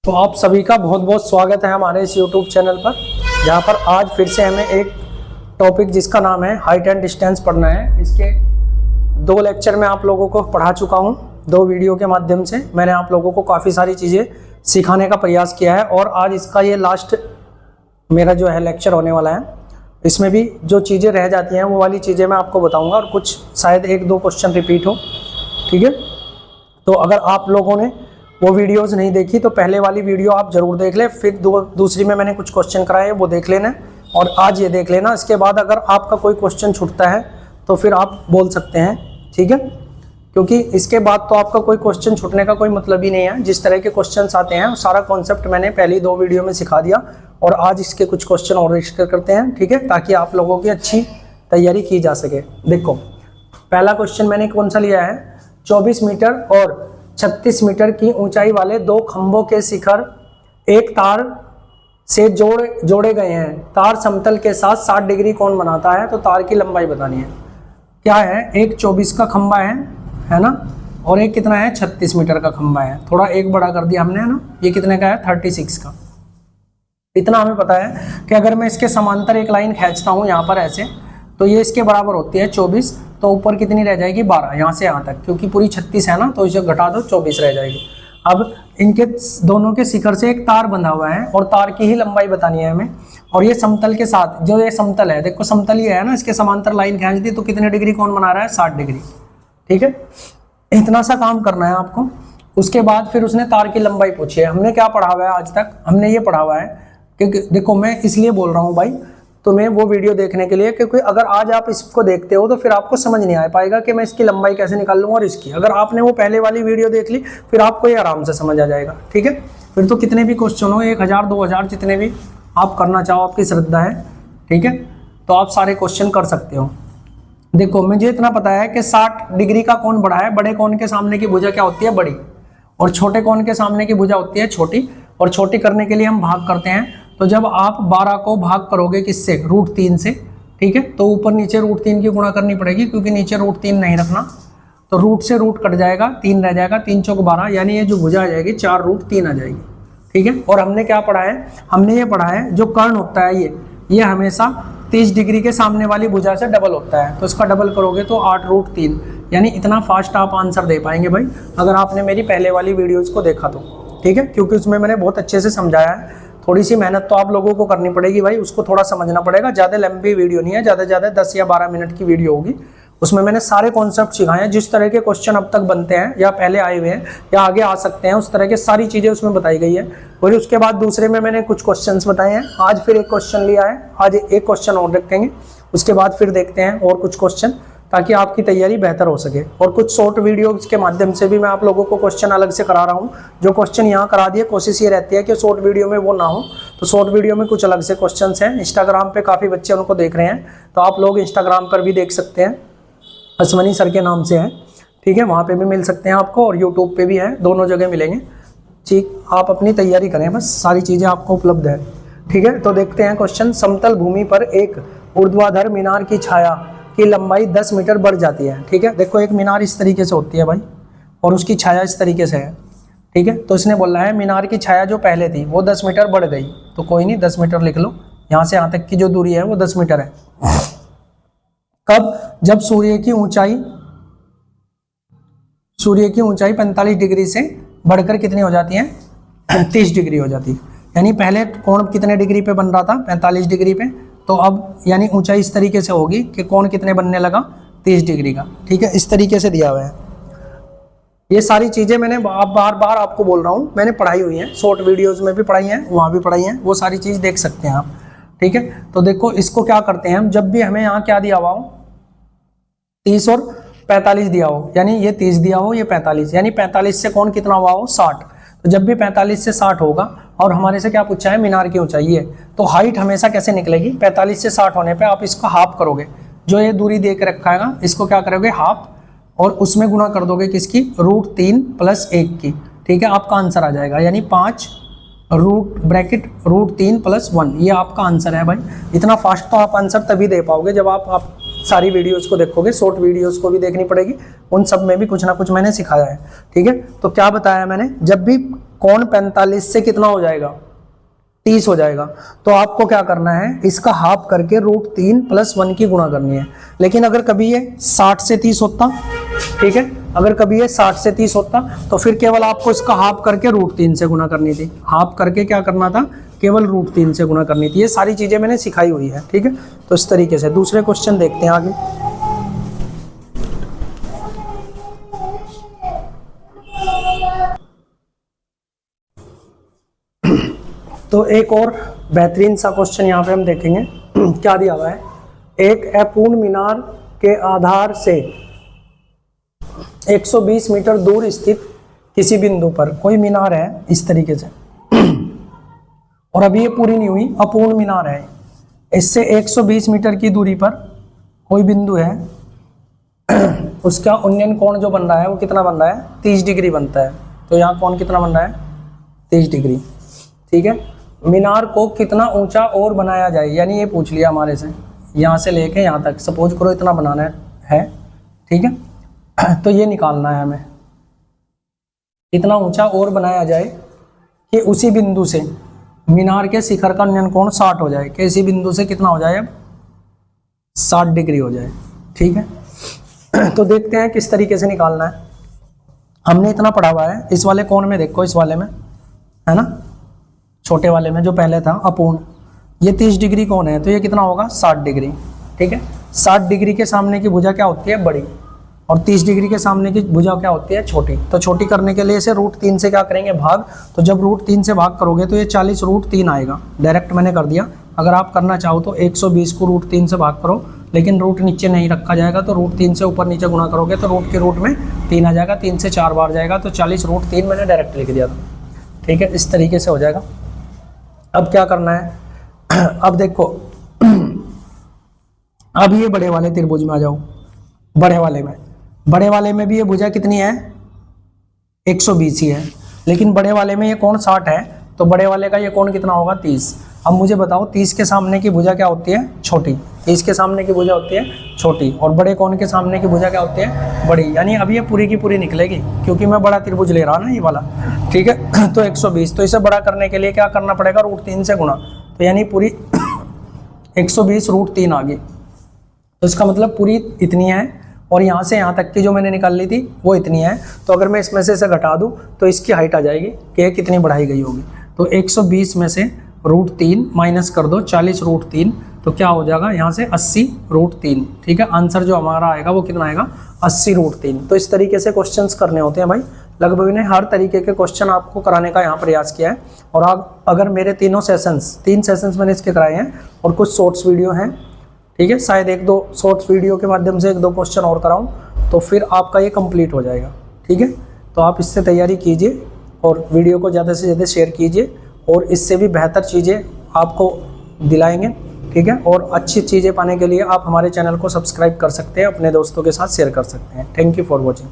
तो आप सभी का बहुत बहुत स्वागत है हमारे इस YouTube चैनल पर, जहाँ पर आज फिर से हमें एक टॉपिक जिसका नाम है हाइट एंड डिस्टेंस पढ़ना है। इसके 2 लेक्चर में आप लोगों को पढ़ा चुका हूँ। 2 वीडियो के माध्यम से मैंने आप लोगों को काफ़ी सारी चीज़ें सिखाने का प्रयास किया है और आज इसका ये लास्ट मेरा जो है लेक्चर होने वाला है। इसमें भी जो चीज़ें रह जाती हैं वो वाली चीज़ें मैं आपको बताऊँगा और कुछ शायद 1-2 क्वेश्चन रिपीट हो। ठीक है, तो अगर आप लोगों ने वो वीडियोस नहीं देखी तो पहले वाली वीडियो आप जरूर देख लें, फिर दूसरी में मैंने कुछ क्वेश्चन कराए वो देख लेना और आज ये देख लेना। इसके बाद अगर आपका कोई क्वेश्चन छूटता है तो फिर आप बोल सकते हैं, ठीक है, क्योंकि इसके बाद तो आपका कोई क्वेश्चन छूटने का कोई मतलब ही नहीं है। जिस तरह के क्वेश्चन आते हैं सारा कॉन्सेप्ट मैंने पहली 2 वीडियो में सिखा दिया और आज इसके कुछ क्वेश्चन और रजिस्टर करते हैं, ठीक है, ताकि आप लोगों की अच्छी तैयारी की जा सके। देखो पहला क्वेश्चन मैंने कौन सा लिया है, 24 मीटर और 36 मीटर की ऊंचाई वाले 2 खंभों के शिखर एक तार से जोड़े गए हैं। तार समतल के साथ 60 डिग्री कोण बनाता है, तो तार की लंबाई बतानी है। क्या है, एक 24 का खंभा है ना, और एक कितना है 36 मीटर का खंभा है। थोड़ा एक बड़ा कर दिया हमने, है ना। ये कितने का है 36 का। इतना हमें पता है कि अगर मैं इसके समांतर एक लाइन खींचता हूँ यहाँ पर ऐसे, तो ये इसके बराबर होती है 24, तो ऊपर कितनी रह जाएगी 12, यहाँ से यहाँ तक, क्योंकि पूरी 36 है ना, तो इसे घटा दो 24 रह जाएगी। अब इनके दोनों के शिखर से एक तार बंधा हुआ है और तार की ही लंबाई बतानी है हमें। और ये समतल के साथ, जो ये समतल है, देखो समतल ये है ना, इसके समांतर लाइन खींच दी तो कितने डिग्री कोण बना रहा है 60 डिग्री। ठीक है, इतना सा काम करना है आपको। उसके बाद फिर उसने तार की लंबाई पूछी है। हमने क्या पढ़ा हुआ है आज तक, हमने ये पढ़ा हुआ है, क्योंकि देखो मैं इसलिए बोल रहा हूँ भाई तुम्हें वो वीडियो देखने के लिए, क्योंकि अगर आज आप इसको देखते हो तो फिर आपको समझ नहीं आ पाएगा कि मैं इसकी लंबाई कैसे निकाल लूँ। और इसकी अगर आपने वो पहले वाली वीडियो देख ली फिर आपको ये आराम से समझ आ जाएगा। ठीक है, फिर तो कितने भी क्वेश्चन हो, 1000 2000 जितने भी आप करना चाहो, आपकी श्रद्धा है, ठीक है, तो आप सारे क्वेश्चन कर सकते हो। देखो मुझे इतना पता है कि 60 डिग्री का कोण बड़ा है। बड़े कोण के सामने की भुजा क्या होती है, बड़ी, और छोटे कोण के सामने की भुजा होती है छोटी। और छोटी करने के लिए हम भाग करते हैं, तो जब आप 12 को भाग करोगे किससे, √3 से, ठीक है, तो ऊपर नीचे √3 की गुणा करनी पड़ेगी, क्योंकि नीचे √3 नहीं रखना, तो रूट से रूट कट जाएगा, 3 रह जाएगा, 3 चौक 12, यानी ये जो भुजा आ जाएगी 4√3 आ जाएगी। ठीक है, और हमने क्या पढ़ा है, हमने ये पढ़ा है जो कर्ण होता है ये हमेशा 30 डिग्री के सामने वाली भुजा से डबल होता है, तो इसका डबल करोगे तो 8√3, यानी इतना फास्ट आप आंसर दे पाएंगे भाई अगर आपने मेरी पहले वाली वीडियोज को देखा तो। ठीक है, क्योंकि उसमें मैंने बहुत अच्छे से समझाया है। थोड़ी सी मेहनत तो आप लोगों को करनी पड़ेगी भाई, उसको थोड़ा समझना पड़ेगा। ज़्यादा लंबी वीडियो नहीं है, ज़्यादा 10 या 12 मिनट की वीडियो होगी। उसमें मैंने सारे कॉन्सेप्ट सिखाए हैं, जिस तरह के क्वेश्चन अब तक बनते हैं या पहले आए हुए हैं या आगे आ सकते हैं, उस तरह के सारी चीज़ें उसमें बताई गई है। और उसके बाद दूसरे में मैंने कुछ क्वेश्चंस बताए हैं। आज फिर एक क्वेश्चन लिया है, आज एक क्वेश्चन और रखेंगे, उसके बाद फिर देखते हैं और कुछ क्वेश्चन, ताकि आपकी तैयारी बेहतर हो सके। और कुछ शॉर्ट वीडियोज़ के माध्यम से भी मैं आप लोगों को क्वेश्चन अलग से करा रहा हूँ। जो क्वेश्चन यहाँ करा दिए, कोशिश ये रहती है कि शॉर्ट वीडियो में वो ना हो, तो शॉर्ट वीडियो में कुछ अलग से क्वेश्चंस हैं। इंस्टाग्राम पे काफ़ी बच्चे उनको देख रहे हैं, तो आप लोग इंस्टाग्राम पर भी देख सकते हैं, अश्वनी सर के नाम से है, ठीक है, वहाँ पर भी मिल सकते हैं आपको, और यूट्यूब पर भी है, दोनों जगह मिलेंगे। ठीक, आप अपनी तैयारी करें, बस सारी चीज़ें आपको उपलब्ध है। ठीक है, तो देखते हैं क्वेश्चन। समतल भूमि पर एक ऊर्ध्वाधर मीनार की छाया की लंबाई 10 मीटर बढ़ जाती है। ठीक है, देखो एक मीनार इस तरीके से होती है भाई, और उसकी छाया इस तरीके से है। ठीक है, तो इसने बोला है मीनार की छाया जो पहले थी वो 10 मीटर बढ़ गई, तो कोई नहीं 10 मीटर लिख लो, यहाँ से यहाँ तक की जो दूरी है वो 10 मीटर है। कब, जब सूर्य की ऊंचाई 45 डिग्री से बढ़कर कितनी हो जाती है 30 डिग्री हो जाती है। यानी पहले कोण कितने डिग्री पे बन रहा था, 45 डिग्री पे, तो अब यानी ऊंचाई इस तरीके से होगी कि कोण कितने बनने लगा 30 डिग्री का। ठीक है, इस तरीके से दिया हुआ है। ये सारी चीज़ें मैंने बार बार आपको बोल रहा हूँ, मैंने पढ़ाई हुई हैं, शॉर्ट वीडियोज़ में भी पढ़ाई हैं, वहाँ भी पढ़ाई हैं, वो सारी चीज़ देख सकते हैं आप। ठीक है, तो देखो इसको क्या करते हैं हम, जब भी हमें यहाँ क्या दिया हुआ हो 30 और 45 दिया हो, यानी ये 30 दिया हो, ये 45, यानी 45 से कोण कितना हुआ हो 60, तो जब भी 45 से 60 होगा, और हमारे से क्या पूछा है मीनार की ऊंचाई है, तो हाइट हमेशा कैसे निकलेगी, 45 से 60 होने पे आप इसको हाफ करोगे, जो ये दूरी दे के रखा है इसको क्या करोगे हाफ, और उसमें गुना कर दोगे किसकी, √3 + 1 की। ठीक है, आपका आंसर आ जाएगा, यानी 5 √3 + 1, ये आपका आंसर है भाई। इतना फास्ट तो आप आंसर तभी दे पाओगे जब आप सारी वीडियोस को देखोगे, शॉर्ट वीडियोस को भी देखनी पड़ेगी, उन सब में भी कुछ ना कुछ मैंने सिखाया है। ठीक है, तो क्या बताया मैंने, जब भी कौन 45 से कितना हो जाएगा, 30 हो जाएगा। तो आपको क्या करना है, इसका हाफ करके √3 + 1 की गुणा करनी है। लेकिन अगर कभी ये 60 से 30 होता, ठीक है, अगर कभी ये 60 से 30 होता तो फिर केवल आपको इसका हाफ करके √3 से गुणा करनी थी। हाफ करके क्या करना था, केवल √3 से गुणा करनी थी। ये सारी चीजें मैंने सिखाई हुई है, ठीक है। तो इस तरीके से दूसरे क्वेश्चन देखते हैं आगे। तो एक और बेहतरीन सा क्वेश्चन यहाँ पे हम देखेंगे। क्या दिया हुआ है, एक अपूर्ण मीनार के आधार से 120 मीटर दूर स्थित किसी बिंदु पर कोई मीनार है इस तरीके से, और अभी ये पूरी नहीं हुई, अपूर्ण मीनार है। इससे 120 मीटर की दूरी पर कोई बिंदु है, उसका उन्नयन कोण जो बन रहा है वो कितना बन रहा है, 30 डिग्री बनता है। तो यहाँ कोण कितना बन रहा है, 30 डिग्री, ठीक है। मीनार को कितना ऊंचा और बनाया जाए, यानी ये पूछ लिया हमारे से, यहाँ से लेके यहाँ तक सपोज करो इतना बनाना है, ठीक है। तो ये निकालना है हमें, कितना ऊंचा और बनाया जाए कि उसी बिंदु से मीनार के शिखर का उन्नयन कोण 60 हो जाए, कि इसी बिंदु से कितना हो जाए, अब 60 डिग्री हो जाए, ठीक है। तो देखते हैं किस तरीके से निकालना है। हमने इतना पढ़ा हुआ है, इस वाले कोण में देखो, इस वाले में है ना, छोटे वाले में जो पहले था अपूर्ण, ये 30 डिग्री कोण है, तो ये कितना होगा, 60 डिग्री, ठीक है। 60 डिग्री के सामने की भुजा क्या होती है, बड़ी, और 30 डिग्री के सामने की भुजा क्या होती है, छोटी। तो छोटी करने के लिए इसे √3 से क्या करेंगे, भाग। तो जब √3 से भाग करोगे तो ये 40 √3 आएगा, डायरेक्ट मैंने कर दिया। अगर आप करना चाहो तो 120 को √3 से भाग करो, लेकिन रूट नीचे नहीं रखा जाएगा, तो √3 से ऊपर नीचे गुणा करोगे तो रूट के रूट में 3 आ जाएगा, 3 से 4 बार जाएगा, तो 40 √3 मैंने डायरेक्ट लिख दिया था, ठीक है। इस तरीके से हो जाएगा। अब क्या करना है, अब देखो, अब ये बड़े वाले त्रिभुज में आ जाओ। बड़े वाले में भी ये भुजा कितनी है, 120 ही है, लेकिन बड़े वाले में ये कोण 60 है, तो बड़े वाले का ये कोण कितना होगा, 30। अब मुझे बताओ 30 के सामने की भुजा क्या होती है, छोटी। 30 के सामने की भुजा होती है छोटी, और बड़े कोण के सामने की भुजा क्या होती है, बड़ी। यानी अब ये पूरी की पूरी निकलेगी, क्योंकि मैं बड़ा त्रिभुज ले रहा ना, ये वाला, ठीक है। तो 120, तो इसे बड़ा करने के लिए क्या करना पड़ेगा, √3 से गुणा, तो यानी पूरी 120 √3 आ गई। तो इसका मतलब पूरी इतनी है, और यहाँ से यहाँ तक की जो मैंने निकाल ली थी वो इतनी है। तो अगर मैं इसमें से घटा दूँ तो इसकी हाइट आ जाएगी कि कितनी बढ़ाई गई होगी। तो 120 में से √3 माइनस कर दो 40 √3, तो क्या हो जाएगा यहाँ से 80 √3, ठीक है। आंसर जो हमारा आएगा वो कितना आएगा, 80 √3। तो इस तरीके से क्वेश्चंस करने होते हैं भाई। लगभग ने हर तरीके के क्वेश्चन आपको कराने का यहाँ प्रयास किया है। और आप अगर मेरे 3 सेशंस मैंने इसके कराए हैं, और कुछ शॉर्ट्स वीडियो हैं, ठीक है, शायद 1-2 शॉर्ट्स वीडियो के माध्यम से 1-2 क्वेश्चन और कराऊं, तो फिर आपका ये कंप्लीट हो जाएगा, ठीक है। तो आप इससे तैयारी कीजिए और वीडियो को ज़्यादा से ज़्यादा शेयर कीजिए, और इससे भी बेहतर चीज़ें आपको दिलाएंगे, ठीक है। और अच्छी चीज़ें पाने के लिए आप हमारे चैनल को सब्सक्राइब कर सकते हैं, अपने दोस्तों के साथ शेयर कर सकते हैं। Thank you for watching.